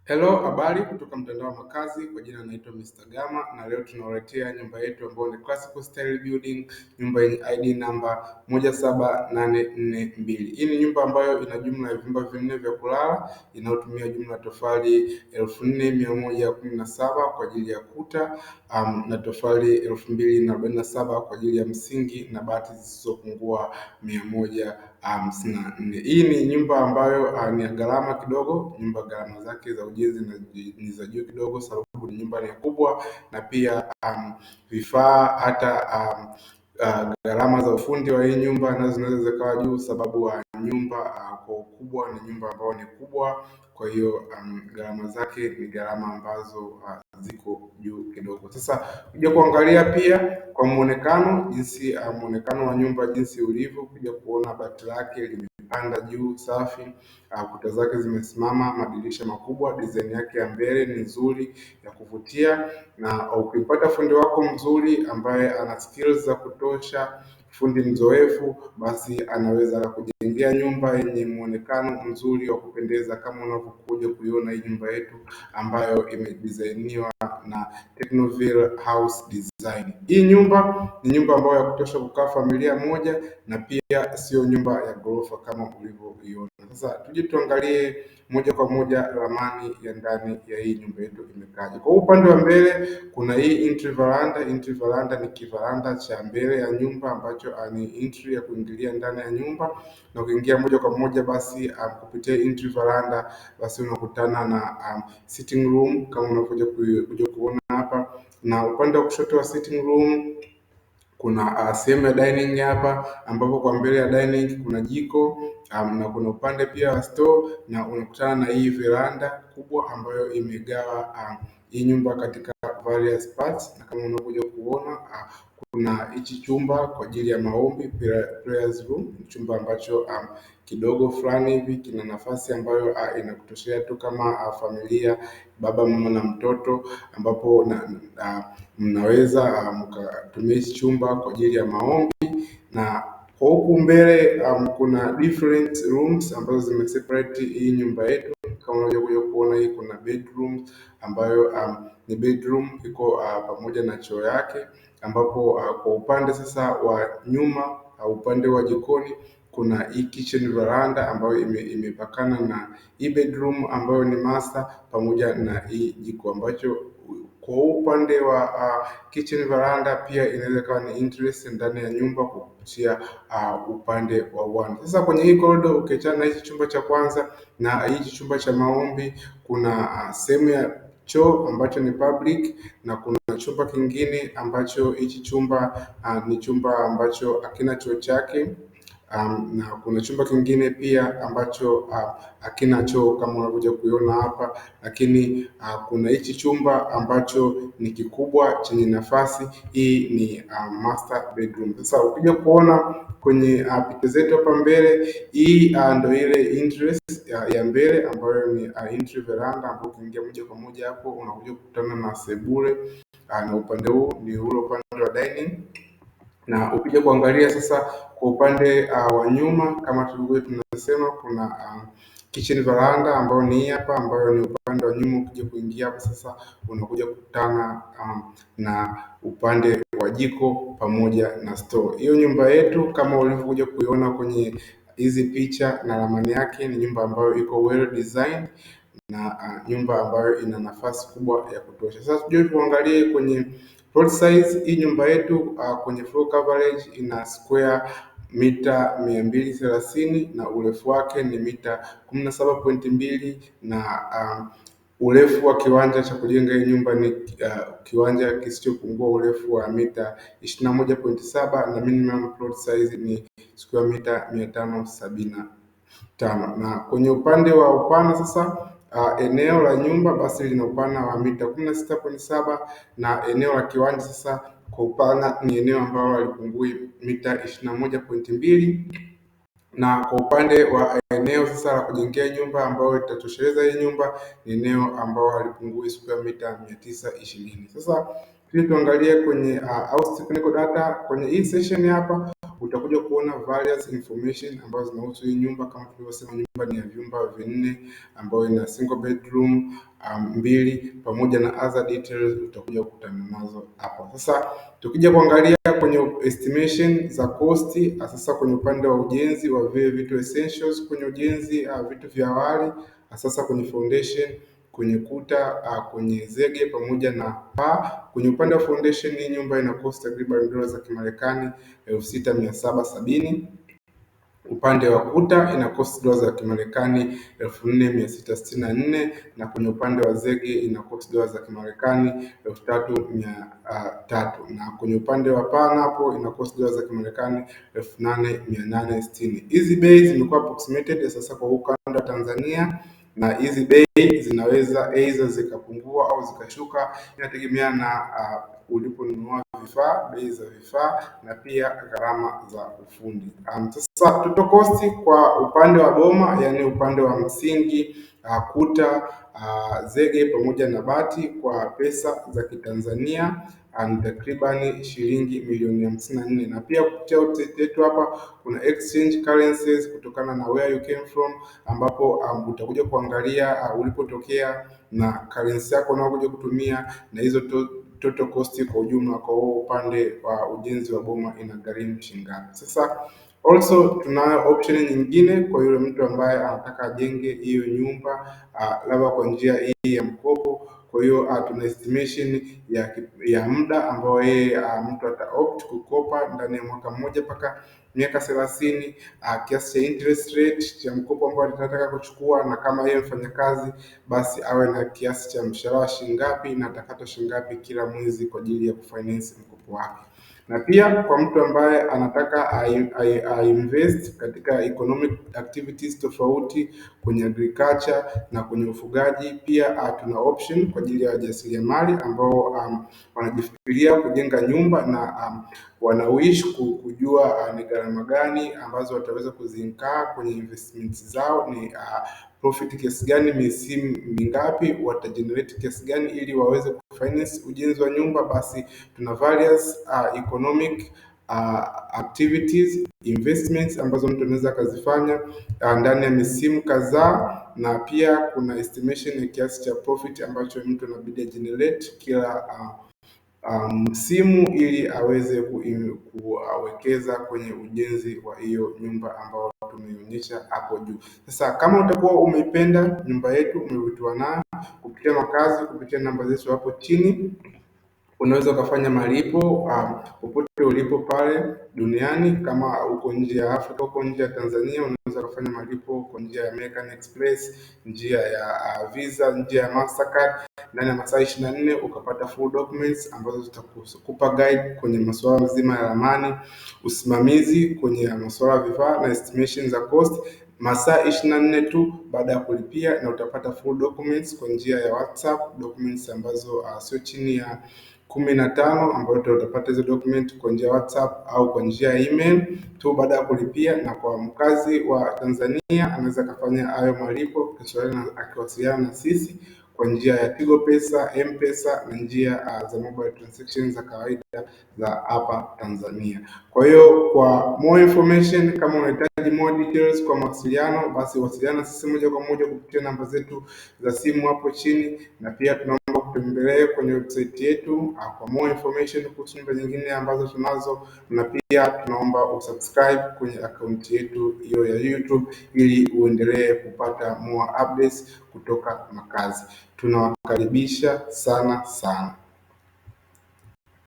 Hello, habari kutoka mtandao wa makazi. Kwa jina naitwa Mr. Gama na leo tunawaletea nyumba yetu ambayo ni classical style building, nyumba yenye ID namba 17842. Hii ni nyumba ambayo ina jumla ya vyumba vinne vya kulala, inayotumia jumla ya tofali 4117 kwa ajili ya kuta, na tofali 2047 kwa ajili ya msingi na bati zisizopungua 154. Hii ni nyumba ambayo ni ya gharama kidogo. Nyumba gharama zake za ujenzi ni za juu kidogo, sababu ni nyumba ni kubwa, na pia vifaa hata gharama za ufundi wa hii nyumba nazo zinaweza zikawa juu, sababu nyumba kwa ukubwa ni nyumba ambayo ni kubwa. Kwa hiyo gharama zake ni gharama ambazo ziko juu kidogo. Sasa kuja kuangalia pia kwa muonekano, jinsi muonekano wa nyumba jinsi ulivyo, kuja kuona bati lake limepanda juu safi, kuta zake zimesimama, madirisha makubwa, design yake ya mbele ni nzuri ya kuvutia, na ukipata fundi wako mzuri ambaye ana skills za kutosha, fundi mzoefu, basi anaweza kujengea nyumba yenye muonekano mzuri wa kupendeza kama unavyokuja kuiona hii nyumba yetu ambayo imedesigniwa na Technoville House Design. Hii nyumba ni nyumba ambayo ya kutosha kukaa familia moja, na pia sio nyumba ya ghorofa kama ulivyoiona. Sasa tuje tuangalie moja kwa moja ramani ya ndani ya hii nyumba yetu imekaje. Kwa upande wa mbele kuna hii entry veranda. Entry veranda ni kivaranda cha mbele ya nyumba ambacho ni entry ya kuingilia ndani ya nyumba, na ukiingia moja kwa moja basi kupitia entry veranda basi unakutana na sitting room kama unavyokuja kuona hapa, na upande wa kushoto wa sitting room kuna sehemu ya dining hapa, ambapo kwa mbele ya dining kuna jiko na kuna upande pia wa store, na unakutana na hii veranda kubwa ambayo imegawa hii nyumba katika various parts, na kama unakuja kuona kuna hichi chumba kwa ajili ya maombi, prayers room. Chumba ambacho kidogo fulani hivi kina nafasi ambayo inakutoshea tu kama familia, baba, mama na mtoto, ambapo mnaweza mkatumia hichi chumba kwa ajili ya maombi. Na kwa huku mbele kuna different rooms ambazo zimeseparate hii nyumba yetu. Kama unavyokuja kuona, hii kuna bedroom ambayo ni bedroom iko pamoja na choo yake, ambapo kwa upande sasa wa nyuma upande wa jikoni kuna hii kitchen veranda ambayo imepakana na hii bedroom ambayo ni master, pamoja na hii jiko, ambacho kwa upande wa kitchen veranda pia inaweza kuwa ni interest ndani ya nyumba kupitia upande wa uwanja. Sasa kwenye hii corridor ukiachana na hichi chumba cha kwanza na hichi chumba cha maombi, kuna sehemu ya choo ambacho ni public, na kuna chumba kingine ambacho hichi chumba ni chumba ambacho hakina choo chake. Na kuna chumba kingine pia ambacho hakina choo kama unavyokuja kuiona hapa, lakini kuna hichi chumba ambacho ni kikubwa chenye nafasi. Hii ni master bedroom. Sasa ukija kuona kwenye picha zetu hapa mbele, hii ndio ile interest ya mbele ambayo ni entry veranda, ambapo ukiingia moja kwa moja hapo unakuja kukutana na sebule, na upande huu ni ule upande wa dining. Na ukija kuangalia sasa kwa upande wa nyuma, kama tulivyo tunasema, kuna kitchen veranda ambayo ni hapa, ambayo ni upande wa nyuma. Ukija kuingia hapo sasa unakuja kukutana na upande wa jiko pamoja na store. Hiyo nyumba yetu kama ulivyokuja kuiona kwenye hizi picha na ramani yake, ni nyumba ambayo iko well designed na nyumba ambayo ina nafasi kubwa ya kutosha. Sasa tuje tuangalie kwenye floor size. Hii nyumba yetu kwenye floor coverage ina square mita 230 na urefu wake ni mita 17.2, na urefu wa kiwanja cha kujenga hii nyumba ni kiwanja kisichopungua urefu wa mita 21.7, na minimum plot size ni square mita 575. Na kwenye upande wa upana sasa, eneo la nyumba basi lina upana wa mita 16.7, na eneo la kiwanja sasa kwa upana ni eneo ambalo halipungui mita 21.2, na kwa upande wa eneo sasa la kujengea nyumba ambayo itatosheleza hii nyumba ni eneo ambalo halipungui square mita 920. Sasa ili tuangalie kwenye house technical data kwenye hii session hapa, utakuja kuona various information ambazo zinahusu hii nyumba. Kama tulivyosema, nyumba ni ya vyumba vinne ambayo ina single bedroom mbili pamoja na other details utakuja kukutana nazo hapa. Sasa tukija kuangalia kwenye estimation za cost, sasa kwenye upande wa ujenzi wa vile vitu essentials kwenye ujenzi, vitu vya awali, sasa kwenye foundation, kwenye kuta, kwenye zege pamoja na paa. Kwenye upande wa foundation, hii nyumba ina cost takriban dola za Kimarekani 6770. Upande wa kuta ina cost dola za Kimarekani 4664, na kwenye upande wa zege ina cost dola za Kimarekani 3300, na kwenye upande wa paa napo ina cost dola za Kimarekani 8860. Hizi bei zimekuwa approximated sasa kwa ukanda wa Tanzania, na hizi bei zinaweza aidha zikapungua au zikashuka, inategemea na uliponunua vifaa, bei za vifaa na pia gharama za ufundi. Sasa total cost kwa upande wa boma, yani upande wa msingi, kuta, zege pamoja na bati kwa pesa za Kitanzania ni takriban shilingi milioni 54, na pia kupitia website yetu hapa kuna exchange currencies kutokana na where you came from, ambapo utakuja kuangalia ulipotokea na currency yako unayokuja kutumia, na hizo total cost kwa ujumla kwa huo upande wa ujenzi wa boma inagharimu shilingi ngapi. Sasa also tunayo option nyingine kwa yule mtu ambaye anataka ajenge hiyo nyumba labda kwa njia hii ya mkopo. Kwa hiyo tuna estimation ya muda ambao yeye mtu ata opt kukopa ndani ya mwaka mmoja mpaka miaka 30, kiasi cha interest rate cha mkopo ambao atataka kuchukua, na kama yeye mfanyakazi basi awe na kiasi cha mshahara wa shilingi ngapi na atakata shilingi ngapi kila mwezi kwa ajili ya kufinance mkopo wake. Na pia kwa mtu ambaye anataka invest katika economic activities tofauti kwenye agriculture na kwenye ufugaji, pia tuna option kwa ajili ya wajasiriamali ambao wanajifikiria kujenga nyumba na wanawish kujua ni gharama gani ambazo wataweza kuziinkaa kwenye investments zao, ni profit kiasi gani, misimu mingapi, watagenerate kiasi gani ili waweze kufinance ujenzi wa nyumba. Basi tuna various economic activities investments ambazo mtu anaweza akazifanya ndani ya misimu kadhaa, na pia kuna estimation ya kiasi cha profit ambacho mtu anabidi generate kila msimu ili aweze kuwekeza kwenye ujenzi wa hiyo nyumba ambayo tumeonyesha hapo juu. Sasa kama utakuwa umeipenda nyumba yetu, umevutiwa nayo kupitia makazi, kupitia namba zetu hapo chini, unaweza ukafanya malipo popote ulipo pale duniani. Kama uko nje ya Afrika, uko nje ya Tanzania, unaweza kufanya malipo kwa njia ya American Express, njia ya Visa, njia ya Mastercard. Ndani ya masaa 24 ukapata full documents ambazo zitakupa guide kwenye masuala mazima ya ramani, usimamizi kwenye masuala ya vifaa na estimation za cost, masaa 24 tu baada ya kulipia, na utapata full documents kwa njia ya WhatsApp, documents ambazo sio chini ya 15, ambayo utapata hizo document kwa njia ya WhatsApp au kwa njia ya email tu baada ya kulipia. Na kwa mkazi wa Tanzania anaweza kufanya hayo malipo akiwasiliana na sisi kwa njia ya Tigo Pesa, M-Pesa na njia za mobile transactions za kawaida za hapa Tanzania. Kwa hiyo kwa more information, kama unahitaji more details kwa mawasiliano, basi wasiliana sisi moja kwa moja kupitia namba zetu za simu hapo chini, na pia tunaomba kutembelee kwenye website yetu kwa more information kuhusu nyumba nyingine ambazo tunazo, na pia tunaomba usubscribe kwenye account yetu hiyo ya YouTube ili uendelee kupata more updates kutoka makazi. Tunawakaribisha sana sana.